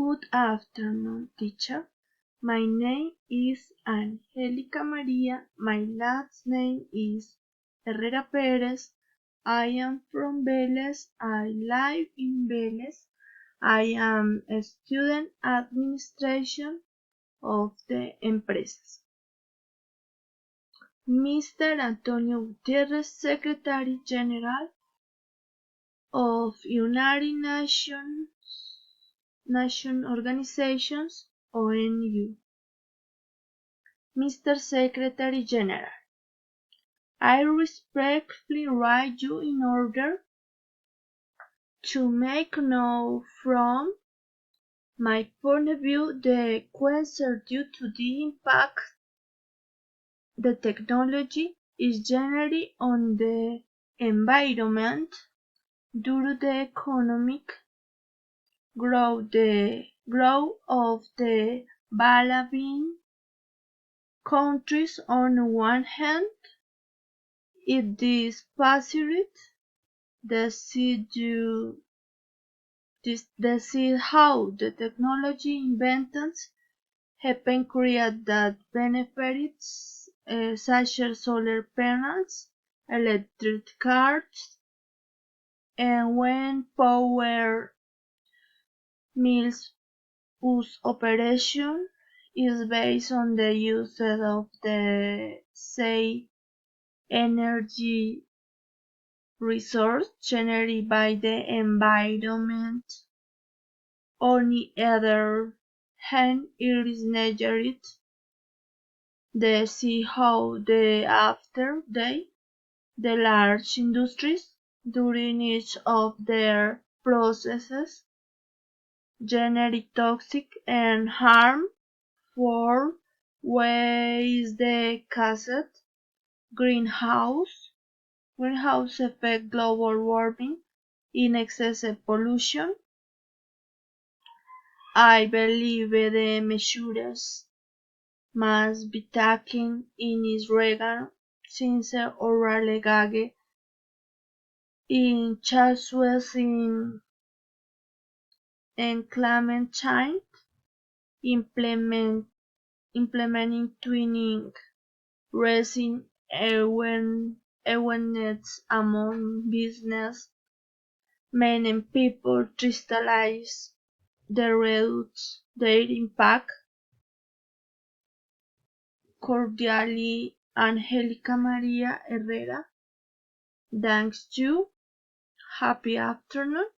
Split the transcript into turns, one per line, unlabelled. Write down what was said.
Good afternoon, teacher. My name is Angelica Maria. My last name is Herrera Perez. I am from Vélez. I live in Vélez. I am a student administration of the empresas. Mr. Antonio Gutierrez, Secretary General of United Nations Organizations, ONU. Mr. Secretary General, I respectfully write you in order to make known from my point of view the question due to the impact the technology is generating on the environment due to the economic growth, the growth of the developing countries on one hand. It is possible to see how the technology inventions have been created that benefits such as solar panels, electric cars, and when power mills whose operation is based on the use of the same energy resource generated by the environment. On the other hand, it is necessary to see how after the large industries, during each of their processes, generate toxic and harmful waste that cause greenhouse effect, global warming, in excessive pollution. I believe the measures must be taken in this regard since oral legage in changes in climate change, implementing twinning, raising awareness among business men and people to crystallize the reduce their impact. Cordially, Angelica Maria Herrera. Thanks you. Happy afternoon.